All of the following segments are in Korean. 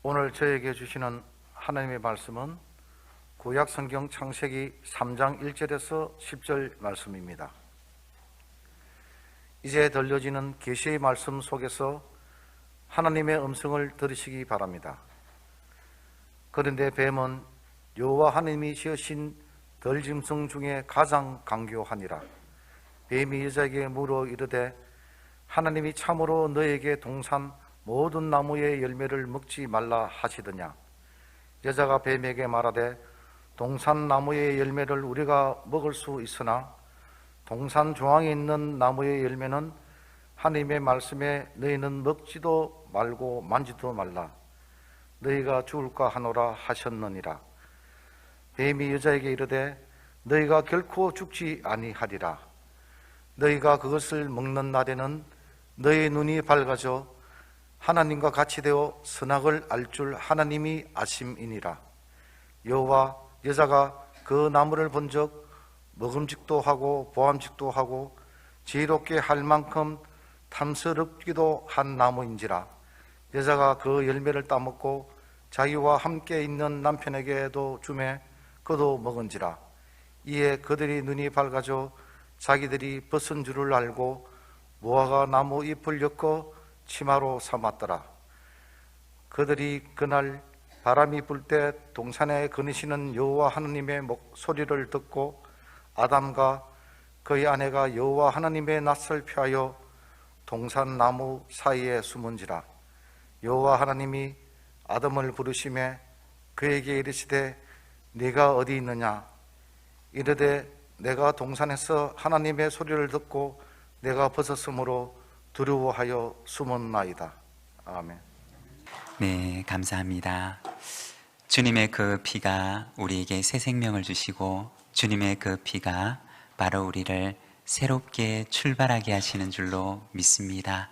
오늘 저에게 주시는 하나님의 말씀은 구약 성경 창세기 3장 1절에서 10절 말씀입니다. 이제 들려지는 계시의 말씀 속에서 하나님의 음성을 들으시기 바랍니다. 그런데 뱀은 여호와 하나님이 지으신 들짐승 중에 가장 강교하니라. 뱀이 여자에게 물어 이르되 하나님이 참으로 너에게 동산 모든 나무의 열매를 먹지 말라 하시더냐. 여자가 뱀에게 말하되 동산 나무의 열매를 우리가 먹을 수 있으나 동산 중앙에 있는 나무의 열매는 하나님의 말씀에 너희는 먹지도 말고 만지도 말라. 너희가 죽을까 하노라 하셨느니라. 뱀이 여자에게 이르되 너희가 결코 죽지 아니하리라. 너희가 그것을 먹는 날에는 너희 눈이 밝아져 하나님과 같이 되어 선악을 알 줄 하나님이 아심이니라. 여호와 여자가 그 나무를 본즉 먹음직도 하고 보암직도 하고 지혜롭게 할 만큼 탐스럽기도 한 나무인지라. 여자가 그 열매를 따먹고 자기와 함께 있는 남편에게도 주매 그도 먹은지라. 이에 그들이 눈이 밝아져 자기들이 벗은 줄을 알고 무화과 나무 잎을 엮어 치마로 삼았더라. 그들이 그날 바람이 불 때 동산에 거니시는 여호와 하나님의 소리를 듣고 아담과 그의 아내가 여호와 하나님의 낯을 피하여 동산 나무 사이에 숨은지라. 여호와 하나님이 아담을 부르시매 그에게 이르시되 네가 어디 있느냐. 이르되 내가 동산에서 하나님의 소리를 듣고 내가 벗었으므로 두려워하여 숨었나이다. 아멘. 네, 감사합니다. 주님의 그 피가 우리에게 새 생명을 주시고 주님의 그 피가 바로 우리를 새롭게 출발하게 하시는 줄로 믿습니다.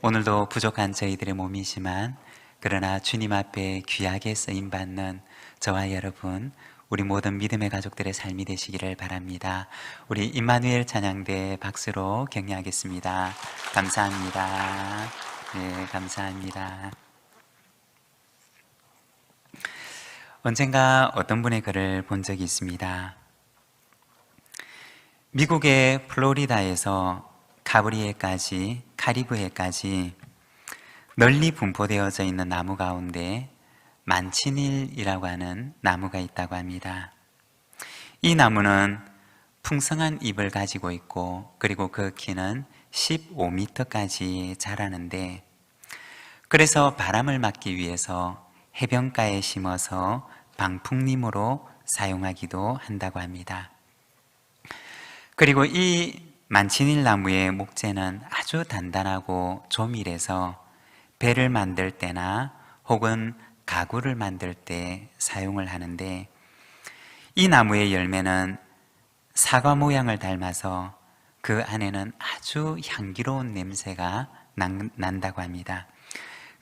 오늘도 부족한 저희들의 몸이지만 그러나 주님 앞에 귀하게 쓰임받는 저와 여러분, 우리 모든 믿음의 가족들의 삶이 되시기를 바랍니다. 우리 임마누엘 찬양대 박수로 격려하겠습니다. 감사합니다. 네, 감사합니다. 언젠가 어떤 분의 글을 본 적이 있습니다. 미국의 플로리다에서 카리브해까지 널리 분포되어져 있는 나무 가운데 만치닐이라고 하는 나무가 있다고 합니다. 이 나무는 풍성한 잎을 가지고 있고 그리고 그 키는 15m까지 자라는데, 그래서 바람을 막기 위해서 해변가에 심어서 방풍림으로 사용하기도 한다고 합니다. 그리고 이 만치닐 나무의 목재는 아주 단단하고 조밀해서 배를 만들 때나 혹은 가구를 만들 때 사용을 하는데, 이 나무의 열매는 사과 모양을 닮아서 그 안에는 아주 향기로운 냄새가 난다고 합니다.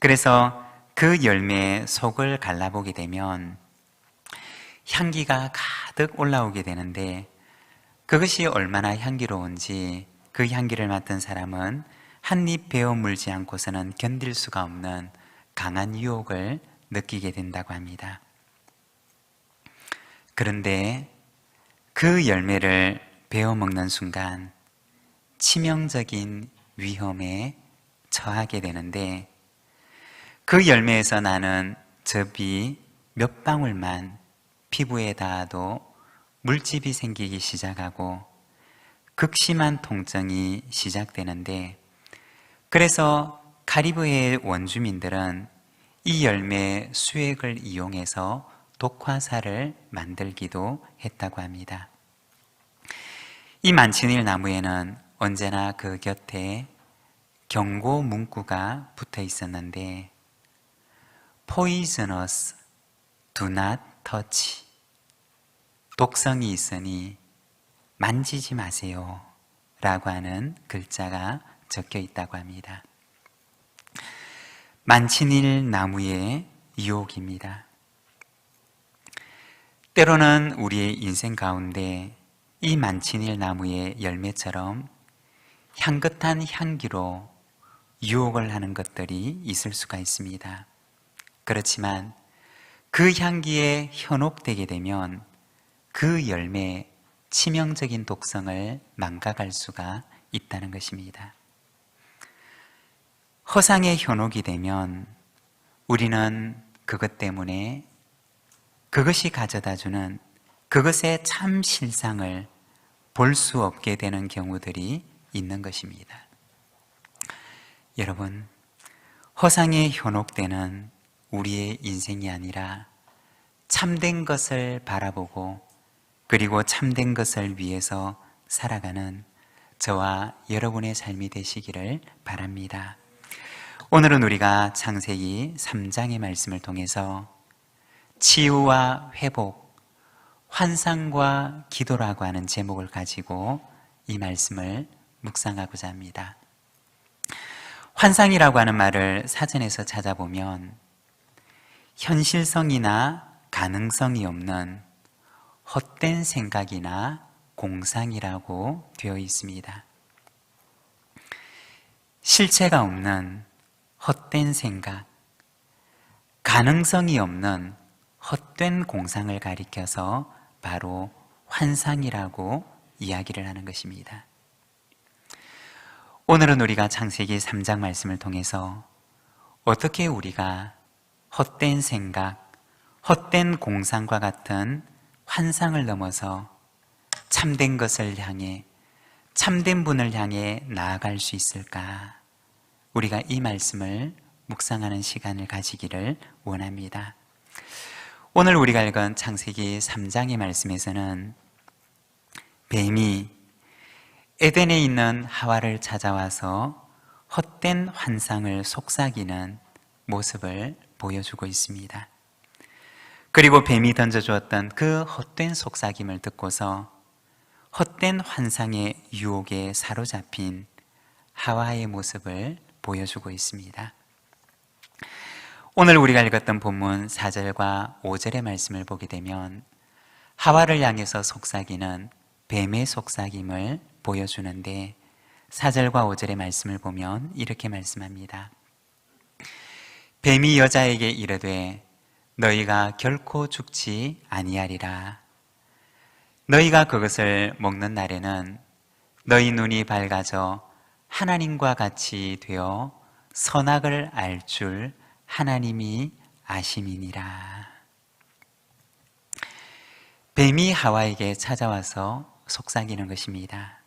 그래서 그 열매의 속을 갈라보게 되면 향기가 가득 올라오게 되는데, 그것이 얼마나 향기로운지 그 향기를 맡은 사람은 한 입 베어 물지 않고서는 견딜 수가 없는 강한 유혹을 느끼게 된다고 합니다. 그런데 그 열매를 베어 먹는 순간 치명적인 위험에 처하게 되는데, 그 열매에서 나는 즙이 몇 방울만 피부에 닿아도 물집이 생기기 시작하고 극심한 통증이 시작되는데, 그래서 카리브해의 원주민들은 이 열매의 수액을 이용해서 독화살을 만들기도 했다고 합니다. 이 만치닐 나무에는 언제나 그 곁에 경고 문구가 붙어 있었는데, Poisonous, do not touch. 독성이 있으니 만지지 마세요 라고 하는 글자가 적혀 있다고 합니다. 만치닐 나무의 유혹입니다. 때로는 우리의 인생 가운데 이 만치닐 나무의 열매처럼 향긋한 향기로 유혹을 하는 것들이 있을 수가 있습니다. 그렇지만 그 향기에 현혹되게 되면 그 열매의 치명적인 독성을 망각할 수가 있다는 것입니다. 허상에 현혹이 되면 우리는 그것 때문에 그것이 가져다주는 그것의 참 실상을 볼 수 없게 되는 경우들이 있는 것입니다. 여러분, 허상에 현혹되는 우리의 인생이 아니라 참된 것을 바라보고 그리고 참된 것을 위해서 살아가는 저와 여러분의 삶이 되시기를 바랍니다. 오늘은 우리가 창세기 3장의 말씀을 통해서 치유와 회복, 환상과 기도라고 하는 제목을 가지고 이 말씀을 묵상하고자 합니다. 환상이라고 하는 말을 사전에서 찾아보면 현실성이나 가능성이 없는 헛된 생각이나 공상이라고 되어 있습니다. 실체가 없는 헛된 생각, 가능성이 없는 헛된 공상을 가리켜서 바로 환상이라고 이야기를 하는 것입니다. 오늘은 우리가 창세기 3장 말씀을 통해서 어떻게 우리가 헛된 생각, 헛된 공상과 같은 환상을 넘어서 참된 것을 향해, 참된 분을 향해 나아갈 수 있을까? 우리가 이 말씀을 묵상하는 시간을 가지기를 원합니다. 오늘 우리가 읽은 창세기 3장의 말씀에서는 뱀이 에덴에 있는 하와를 찾아와서 헛된 환상을 속삭이는 모습을 보여주고 있습니다. 그리고 뱀이 던져주었던 그 헛된 속삭임을 듣고서 헛된 환상의 유혹에 사로잡힌 하와의 모습을 보여주고 있습니다. 오늘 우리가 읽었던 본문 4절과 5절의 말씀을 보게 되면 하와를 향해서 속삭이는 뱀의 속삭임을 보여주는데 4절과 5절의 말씀을 보면 이렇게 말씀합니다. 뱀이 여자에게 이르되 너희가 결코 죽지 아니하리라. 너희가 그것을 먹는 날에는 너희 눈이 밝아져 하나님과 같이 되어 선악을 알 줄 하나님이 아심이니라. 뱀이 하와에게 찾아와서 속삭이는 것입니다.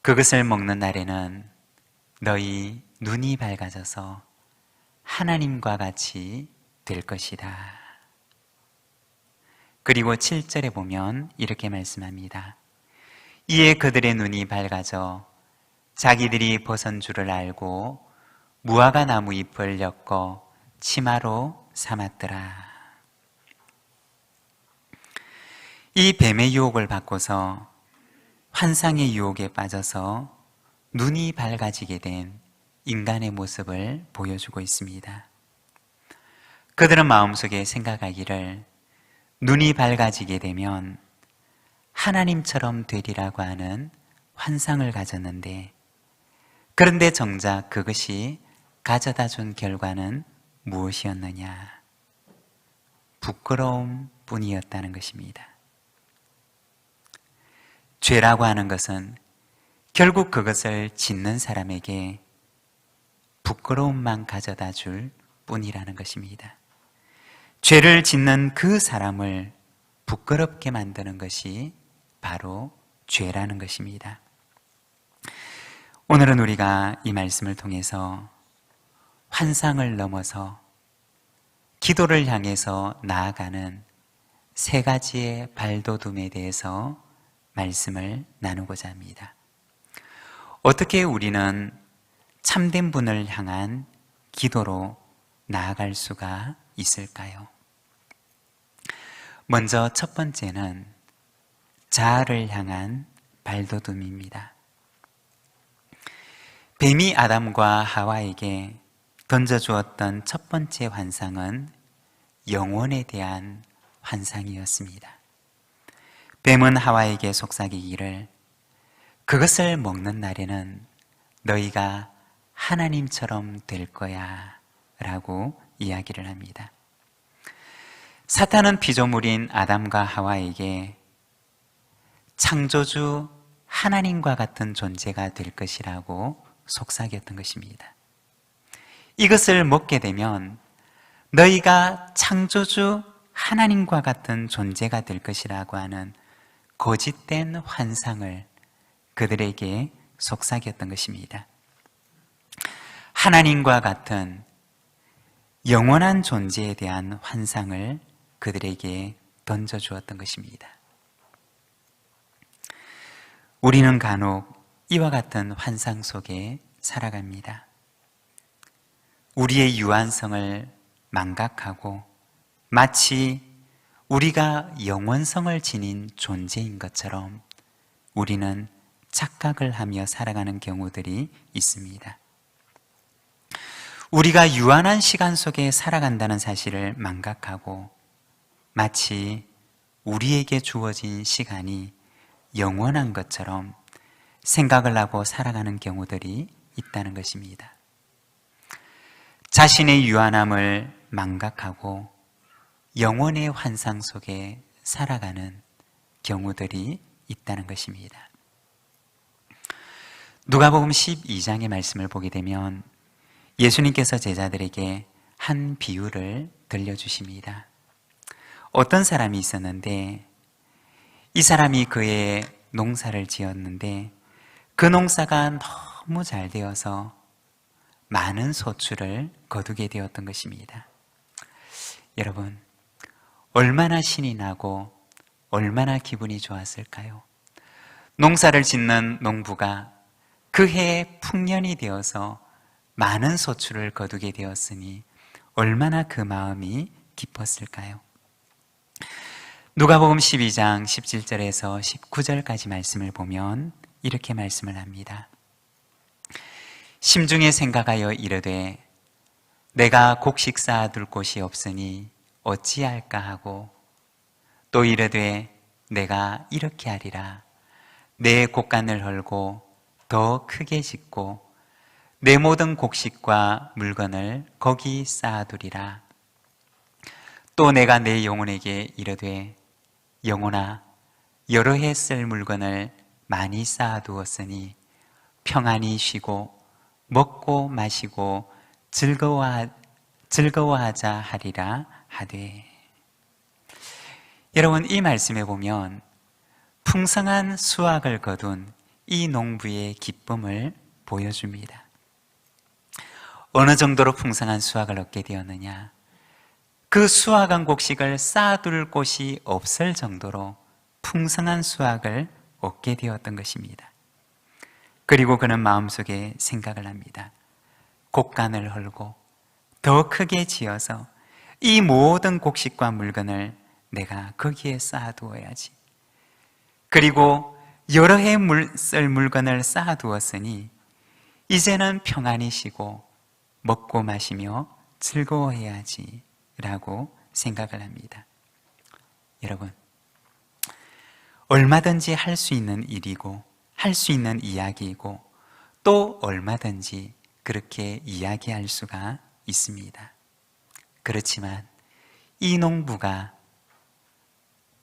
그것을 먹는 날에는 너희 눈이 밝아져서 하나님과 같이 될 것이다. 그리고 7절에 보면 이렇게 말씀합니다. 이에 그들의 눈이 밝아져 자기들이 벗은 줄을 알고 무화과 나무 잎을 엮어 치마로 삼았더라. 이 뱀의 유혹을 받고서 환상의 유혹에 빠져서 눈이 밝아지게 된 인간의 모습을 보여주고 있습니다. 그들은 마음속에 생각하기를 눈이 밝아지게 되면 하나님처럼 되리라고 하는 환상을 가졌는데, 그런데 정작 그것이 가져다 준 결과는 무엇이었느냐? 부끄러움 뿐이었다는 것입니다. 죄라고 하는 것은 결국 그것을 짓는 사람에게 부끄러움만 가져다 줄 뿐이라는 것입니다. 죄를 짓는 그 사람을 부끄럽게 만드는 것이 바로 죄라는 것입니다. 오늘은 우리가 이 말씀을 통해서 환상을 넘어서 기도를 향해서 나아가는 세 가지의 발돋움에 대해서 말씀을 나누고자 합니다. 어떻게 우리는 참된 분을 향한 기도로 나아갈 수가 있을까요? 먼저 첫 번째는 자아를 향한 발돋움입니다. 뱀이 아담과 하와에게 던져주었던 첫 번째 환상은 영혼에 대한 환상이었습니다. 뱀은 하와에게 속삭이기를 그것을 먹는 날에는 너희가 하나님처럼 될 거야 라고 이야기를 합니다. 사탄은 피조물인 아담과 하와에게 창조주 하나님과 같은 존재가 될 것이라고 속삭였던 것입니다. 이것을 먹게 되면 너희가 창조주 하나님과 같은 존재가 될 것이라고 하는 거짓된 환상을 그들에게 속삭였던 것입니다. 하나님과 같은 영원한 존재에 대한 환상을 그들에게 던져주었던 것입니다. 우리는 간혹 이와 같은 환상 속에 살아갑니다. 우리의 유한성을 망각하고 마치 우리가 영원성을 지닌 존재인 것처럼 우리는 착각을 하며 살아가는 경우들이 있습니다. 우리가 유한한 시간 속에 살아간다는 사실을 망각하고 마치 우리에게 주어진 시간이 영원한 것처럼 생각을 하고 살아가는 경우들이 있다는 것입니다. 자신의 유한함을 망각하고 영혼의 환상 속에 살아가는 경우들이 있다는 것입니다. 누가복음 12장의 말씀을 보게 되면 예수님께서 제자들에게 한 비유를 들려주십니다. 어떤 사람이 있었는데 이 사람이 그의 농사를 지었는데 그 농사가 너무 잘 되어서 많은 소출을 거두게 되었던 것입니다. 여러분, 얼마나 신이 나고 얼마나 기분이 좋았을까요? 농사를 짓는 농부가 그 해에 풍년이 되어서 많은 소출을 거두게 되었으니 얼마나 그 마음이 기뻤을까요? 누가복음 12장 17절에서 19절까지 말씀을 보면 이렇게 말씀을 합니다. 심중에 생각하여 이르되 내가 곡식 쌓아둘 곳이 없으니 어찌할까 하고 또 이르되 내가 이렇게 하리라 내 곡간을 헐고 더 크게 짓고 내 모든 곡식과 물건을 거기 쌓아두리라. 또 내가 내 영혼에게 이르되 영혼아 여러 해 쓸 물건을 많이 쌓아두었으니 평안히 쉬고 먹고 마시고 즐거워하자 하리라 하되. 여러분, 이 말씀에 보면 풍성한 수확을 거둔 이 농부의 기쁨을 보여줍니다. 어느 정도로 풍성한 수확을 얻게 되었느냐? 그 수확한 곡식을 쌓아둘 곳이 없을 정도로 풍성한 수확을 얻게 되었던 것입니다. 그리고 그는 마음속에 생각을 합니다. 곡간을 헐고 더 크게 지어서 이 모든 곡식과 물건을 내가 거기에 쌓아두어야지. 그리고 여러 해 쓸 물건을 쌓아두었으니 이제는 평안히 쉬고 먹고 마시며 즐거워해야지 라고 생각을 합니다. 여러분, 얼마든지 할 수 있는 일이고 할 수 있는 이야기이고 또 얼마든지 그렇게 이야기할 수가 있습니다. 그렇지만 이 농부가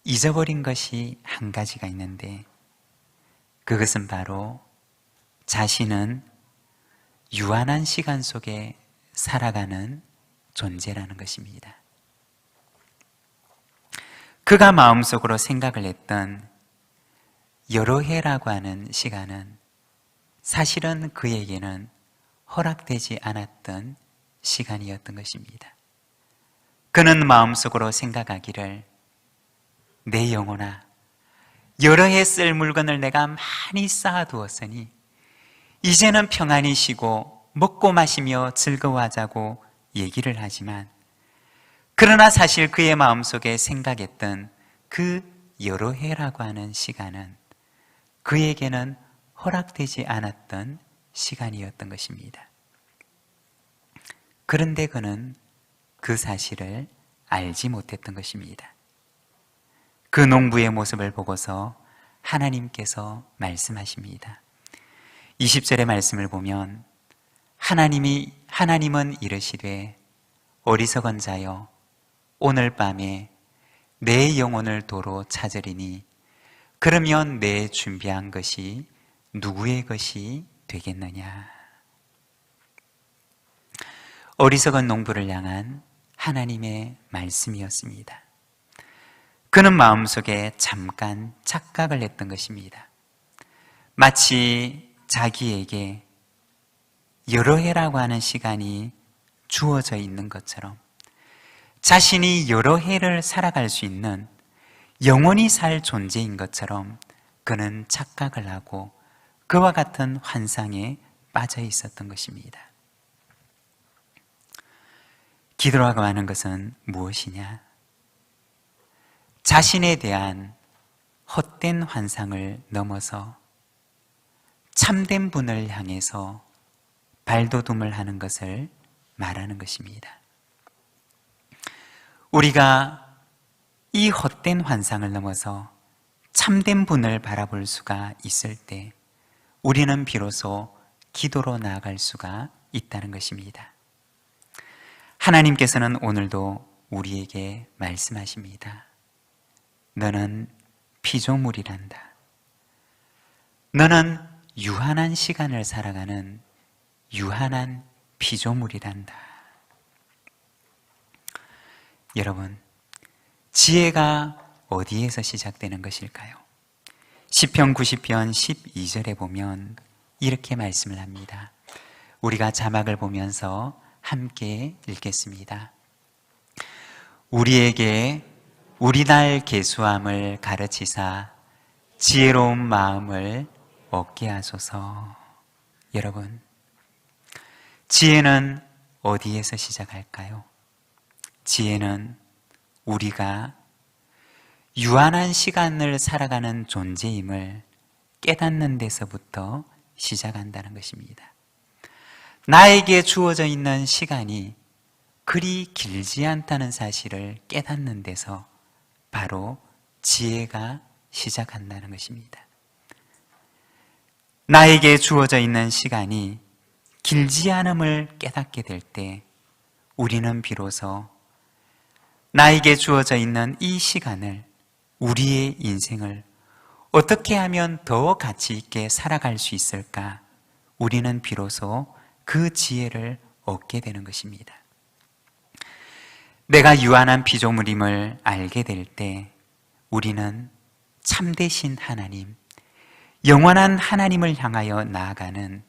잊어버린 것이 한 가지가 있는데 그것은 바로 자신은 유한한 시간 속에 살아가는 존재라는 것입니다. 그가 마음속으로 생각을 했던 여러 해라고 하는 시간은 사실은 그에게는 허락되지 않았던 시간이었던 것입니다. 그는 마음속으로 생각하기를 내 영혼아 여러 해 쓸 물건을 내가 많이 쌓아두었으니 이제는 평안히 쉬고 먹고 마시며 즐거워하자고 얘기를 하지만 그러나 사실 그의 마음속에 생각했던 그 여러 해라고 하는 시간은 그에게는 허락되지 않았던 시간이었던 것입니다. 그런데 그는 그 사실을 알지 못했던 것입니다. 그 농부의 모습을 보고서 하나님께서 말씀하십니다. 20절의 말씀을 보면 하나님은 이르시되 어리석은 자여 오늘 밤에 내 영혼을 도로 찾으리니 그러면 내 준비한 것이 누구의 것이 되겠느냐. 어리석은 농부를 향한 하나님의 말씀이었습니다. 그는 마음속에 잠깐 착각을 했던 것입니다. 마치 자기에게 여러 해라고 하는 시간이 주어져 있는 것처럼 자신이 여러 해를 살아갈 수 있는 영원히 살 존재인 것처럼 그는 착각을 하고 그와 같은 환상에 빠져 있었던 것입니다. 기도라고 하는 것은 무엇이냐? 자신에 대한 헛된 환상을 넘어서 참된 분을 향해서 발돋움을 하는 것을 말하는 것입니다. 우리가 이 헛된 환상을 넘어서 참된 분을 바라볼 수가 있을 때 우리는 비로소 기도로 나아갈 수가 있다는 것입니다. 하나님께서는 오늘도 우리에게 말씀하십니다. 너는 피조물이란다. 너는 유한한 시간을 살아가는 유한한 피조물이란다. 여러분, 지혜가 어디에서 시작되는 것일까요? 시편 90편 12절에 보면 이렇게 말씀을 합니다. 우리가 자막을 보면서 함께 읽겠습니다. 우리에게 우리날 계수함을 가르치사 지혜로운 마음을 얻게 하소서. 여러분, 지혜는 어디에서 시작할까요? 지혜는 우리가 유한한 시간을 살아가는 존재임을 깨닫는 데서부터 시작한다는 것입니다. 나에게 주어져 있는 시간이 그리 길지 않다는 사실을 깨닫는 데서 바로 지혜가 시작한다는 것입니다. 나에게 주어져 있는 시간이 길지 않음을 깨닫게 될 때 우리는 비로소 나에게 주어져 있는 이 시간을, 우리의 인생을 어떻게 하면 더 가치 있게 살아갈 수 있을까? 우리는 비로소 그 지혜를 얻게 되는 것입니다. 내가 유한한 피조물임을 알게 될 때 우리는 참되신 하나님, 영원한 하나님을 향하여 나아가는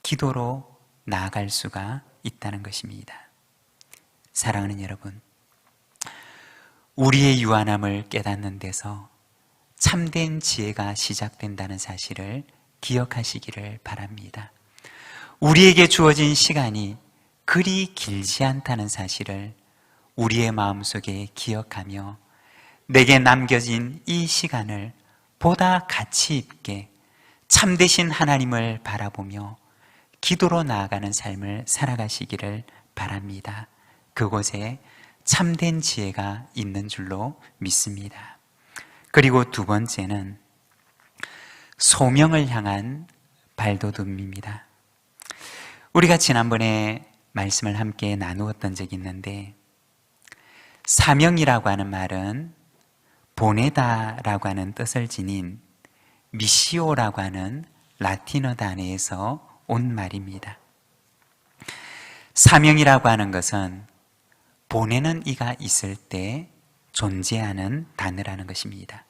기도로 나아갈 수가 있다는 것입니다. 사랑하는 여러분, 우리의 유한함을 깨닫는 데서 참된 지혜가 시작된다는 사실을 기억하시기를 바랍니다. 우리에게 주어진 시간이 그리 길지 않다는 사실을 우리의 마음속에 기억하며 내게 남겨진 이 시간을 보다 가치 있게 참되신 하나님을 바라보며 기도로 나아가는 삶을 살아가시기를 바랍니다. 그곳에 참된 지혜가 있는 줄로 믿습니다. 그리고 두 번째는 소명을 향한 발돋움입니다. 우리가 지난번에 말씀을 함께 나누었던 적이 있는데, 사명이라고 하는 말은 보내다라고 하는 뜻을 지닌 미시오라고 하는 라틴어 단어에서 온 말입니다. 사명이라고 하는 것은 보내는 이가 있을 때 존재하는 단어라는 것입니다.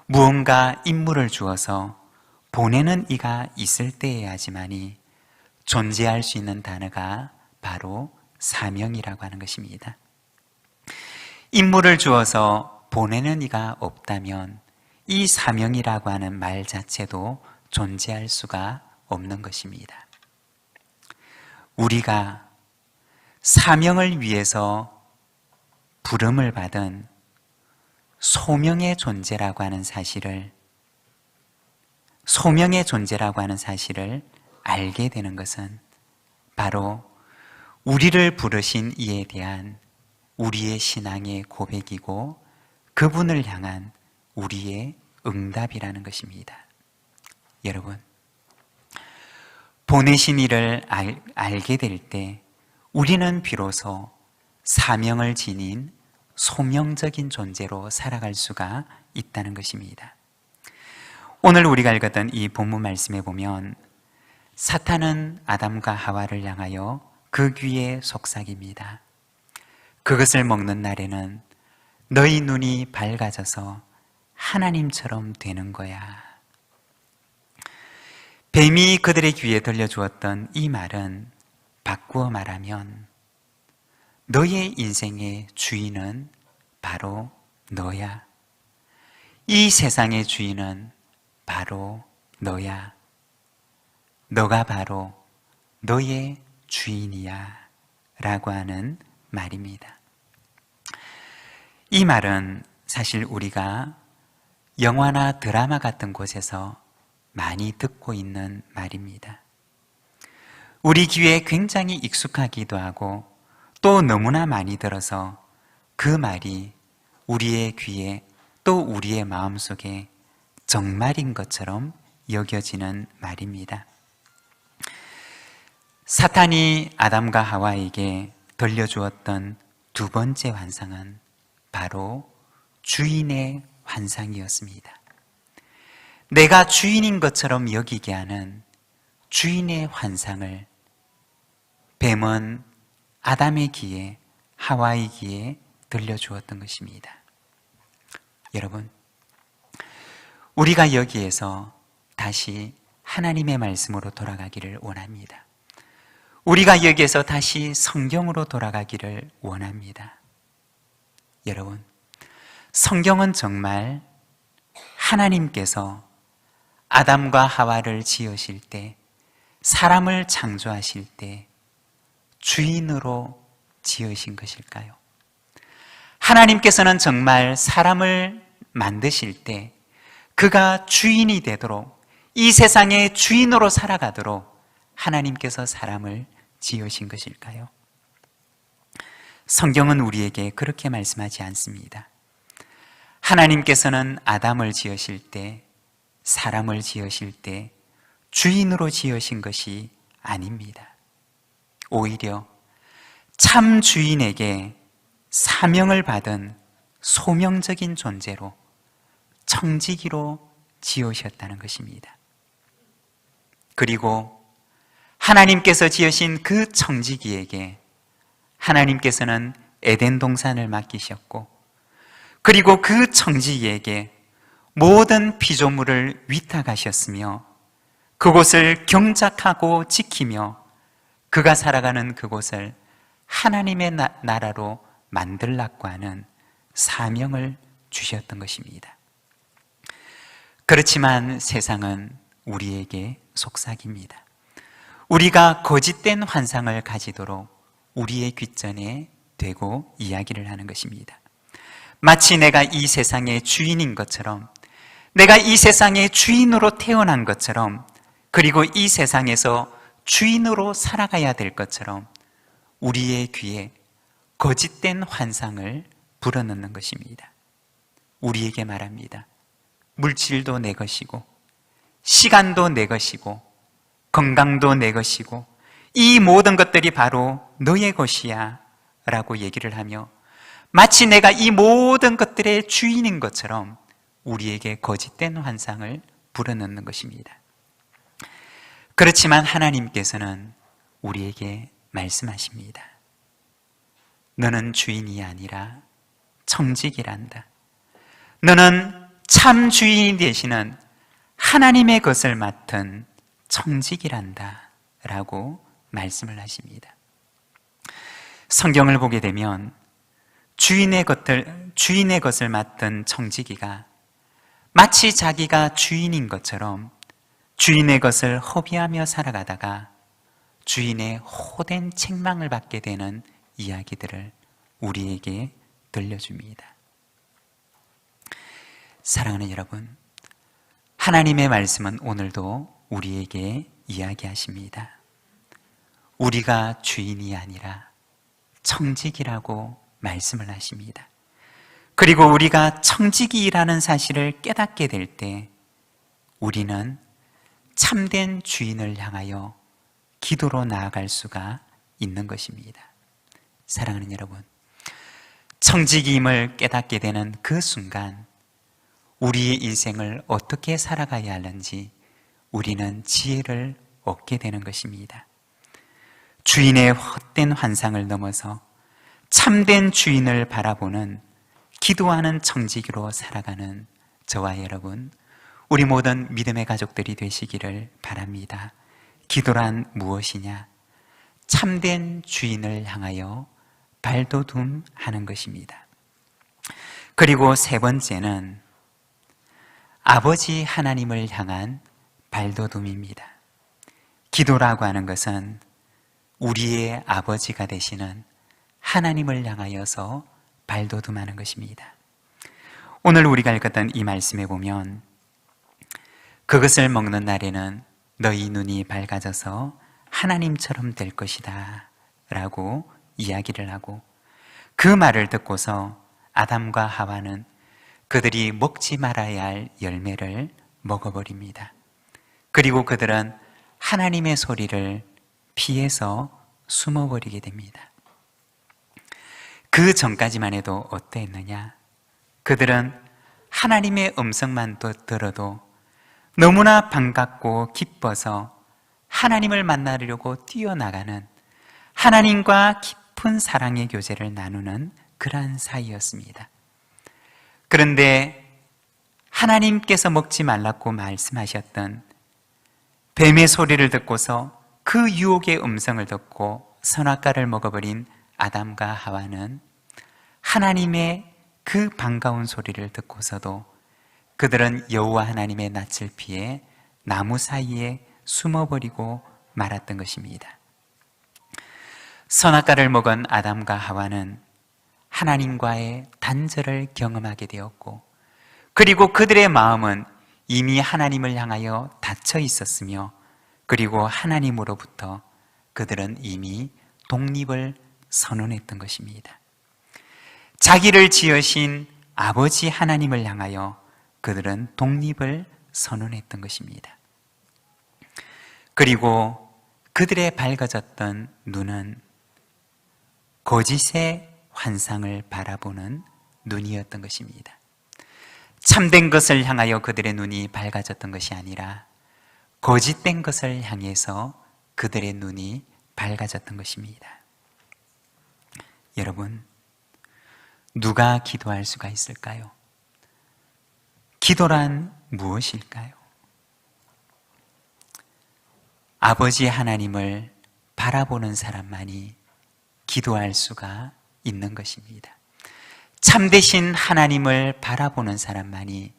무언가 임무를 주어서 보내는 이가 있을 때여야지만이 존재할 수 있는 단어가 바로 사명이라고 하는 것입니다. 임무를 주어서 보내는 이가 없다면 이 사명이라고 하는 말 자체도 존재할 수가 없는 것입니다. 우리가 사명을 위해서 부름을 받은 소명의 존재라고 하는 사실을 알게 되는 것은 바로 우리를 부르신 이에 대한 우리의 신앙의 고백이고 그분을 향한 우리의 응답이라는 것입니다. 여러분, 보내신 이를 알게 될 때 우리는 비로소 사명을 지닌 소명적인 존재로 살아갈 수가 있다는 것입니다. 오늘 우리가 읽었던 이 본문 말씀에 보면 사탄은 아담과 하와를 향하여 그 귀에 속삭입니다. 그것을 먹는 날에는 너희 눈이 밝아져서 하나님처럼 되는 거야. 뱀이 그들의 귀에 들려주었던 이 말은 바꾸어 말하면 너의 인생의 주인은 바로 너야. 이 세상의 주인은 바로 너야. 너가 바로 너의 주인이야 라고 하는 말입니다. 이 말은 사실 우리가 영화나 드라마 같은 곳에서 많이 듣고 있는 말입니다. 우리 귀에 굉장히 익숙하기도 하고 또 너무나 많이 들어서 그 말이 우리의 귀에 또 우리의 마음속에 정말인 것처럼 여겨지는 말입니다. 사탄이 아담과 하와에게 들려주었던 두 번째 환상은 바로 주인의 환상이었습니다. 내가 주인인 것처럼 여기게 하는 주인의 환상을 뱀은 아담의 귀에, 하와의 귀에 들려주었던 것입니다. 여러분, 우리가 여기에서 다시 하나님의 말씀으로 돌아가기를 원합니다. 우리가 여기에서 다시 성경으로 돌아가기를 원합니다. 여러분, 성경은 정말 하나님께서 아담과 하와를 지으실 때, 사람을 창조하실 때 주인으로 지으신 것일까요? 하나님께서는 정말 사람을 만드실 때 그가 주인이 되도록, 이 세상의 주인으로 살아가도록 하나님께서 사람을 지으신 것일까요? 성경은 우리에게 그렇게 말씀하지 않습니다. 하나님께서는 아담을 지으실 때, 사람을 지으실 때 주인으로 지으신 것이 아닙니다. 오히려 참 주인에게 사명을 받은 소명적인 존재로, 청지기로 지으셨다는 것입니다. 그리고 하나님께서 지으신 그 청지기에게 하나님께서는 에덴 동산을 맡기셨고, 그리고 그 청지기에게 모든 피조물을 위탁하셨으며 그곳을 경작하고 지키며 그가 살아가는 그곳을 하나님의 나라로 만들라고 하는 사명을 주셨던 것입니다. 그렇지만 세상은 우리에게 속삭입니다. 우리가 거짓된 환상을 가지도록 우리의 귓전에 대고 이야기를 하는 것입니다. 마치 내가 이 세상의 주인인 것처럼, 내가 이 세상의 주인으로 태어난 것처럼, 그리고 이 세상에서 주인으로 살아가야 될 것처럼 우리의 귀에 거짓된 환상을 불어넣는 것입니다. 우리에게 말합니다. 물질도 내 것이고, 시간도 내 것이고, 건강도 내 것이고, 이 모든 것들이 바로 너의 것이야 라고 얘기를 하며 마치 내가 이 모든 것들의 주인인 것처럼 우리에게 거짓된 환상을 불어넣는 것입니다. 그렇지만 하나님께서는 우리에게 말씀하십니다. 너는 주인이 아니라 청지기란다. 너는 참 주인이 되시는 하나님의 것을 맡은 청지기란다 라고 말씀을 하십니다. 성경을 보게 되면 주인의 것을 맡은 청지기가 마치 자기가 주인인 것처럼 주인의 것을 허비하며 살아가다가 주인의 호된 책망을 받게 되는 이야기들을 우리에게 들려줍니다. 사랑하는 여러분, 하나님의 말씀은 오늘도 우리에게 이야기하십니다. 우리가 주인이 아니라 청지기라고 말씀을 하십니다. 그리고 우리가 청지기라는 사실을 깨닫게 될 때 우리는 참된 주인을 향하여 기도로 나아갈 수가 있는 것입니다. 사랑하는 여러분, 청지기임을 깨닫게 되는 그 순간 우리의 인생을 어떻게 살아가야 하는지 우리는 지혜를 얻게 되는 것입니다. 주인의 헛된 환상을 넘어서 참된 주인을 바라보는 기도하는 청지기로 살아가는 저와 여러분, 우리 모든 믿음의 가족들이 되시기를 바랍니다. 기도란 무엇이냐? 참된 주인을 향하여 발돋움하는 것입니다. 그리고 세 번째는 아버지 하나님을 향한 발돋움입니다. 기도라고 하는 것은 우리의 아버지가 되시는 하나님을 향하여서 발돋움하는 것입니다. 오늘 우리가 읽었던 이 말씀에 보면 그것을 먹는 날에는 너희 눈이 밝아져서 하나님처럼 될 것이다 라고 이야기를 하고, 그 말을 듣고서 아담과 하와는 그들이 먹지 말아야 할 열매를 먹어버립니다. 그리고 그들은 하나님의 소리를 피해서 숨어버리게 됩니다. 그 전까지만 해도 어땠느냐? 그들은 하나님의 음성만 들어도 너무나 반갑고 기뻐서 하나님을 만나려고 뛰어나가는, 하나님과 깊은 사랑의 교제를 나누는 그러한 사이였습니다. 그런데 하나님께서 먹지 말라고 말씀하셨던 뱀의 소리를 듣고서 그 유혹의 음성을 듣고 선악과를 먹어버린 아담과 하와는 하나님의 그 반가운 소리를 듣고서도 그들은 여호와 하나님의 낯을 피해 나무 사이에 숨어버리고 말았던 것입니다. 선악과를 먹은 아담과 하와는 하나님과의 단절을 경험하게 되었고, 그리고 그들의 마음은 이미 하나님을 향하여 닫혀 있었으며, 그리고 하나님으로부터 그들은 이미 독립을 선언했던 것입니다. 자기를 지으신 아버지 하나님을 향하여 그들은 독립을 선언했던 것입니다. 그리고 그들의 밝아졌던 눈은 거짓의 환상을 바라보는 눈이었던 것입니다. 참된 것을 향하여 그들의 눈이 밝아졌던 것이 아니라 거짓된 것을 향해서 그들의 눈이 밝아졌던 것입니다. 여러분, 누가 기도할 수가 있을까요? 기도란 무엇일까요? 아버지 하나님을 바라보는 사람만이 기도할 수가 있는 것입니다. 참되신 하나님을 바라보는 사람만이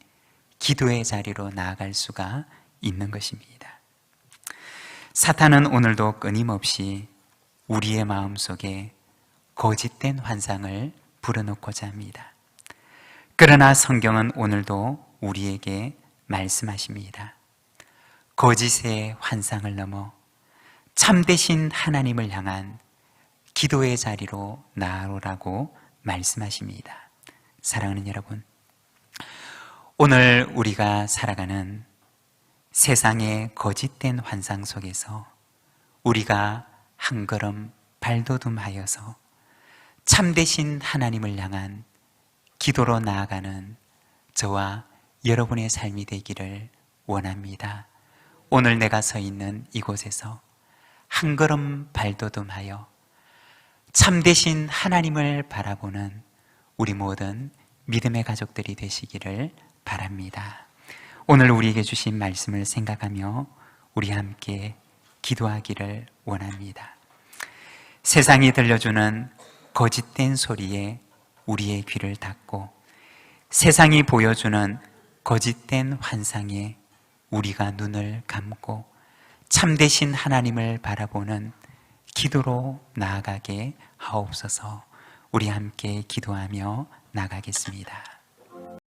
기도의 자리로 나아갈 수가 있는 것입니다. 사탄은 오늘도 끊임없이 우리의 마음속에 거짓된 환상을 불어넣고자 합니다. 그러나 성경은 오늘도 우리에게 말씀하십니다. 거짓의 환상을 넘어 참되신 하나님을 향한 기도의 자리로 나아오라고 말씀하십니다. 사랑하는 여러분, 오늘 우리가 살아가는 세상의 거짓된 환상 속에서 우리가 한 걸음 발돋움하여서 참되신 하나님을 향한 기도로 나아가는 저와 여러분의 삶이 되기를 원합니다. 오늘 내가 서 있는 이곳에서 한 걸음 발돋움하여 참되신 하나님을 바라보는 우리 모든 믿음의 가족들이 되시기를 바랍니다. 오늘 우리에게 주신 말씀을 생각하며 우리 함께 기도하기를 원합니다. 세상이 들려주는 거짓된 소리에 우리의 귀를 닫고 세상이 보여주는 거짓된 환상에 우리가 눈을 감고 참되신 하나님을 바라보는 기도로 나아가게 하옵소서. 우리 함께 기도하며 나가겠습니다.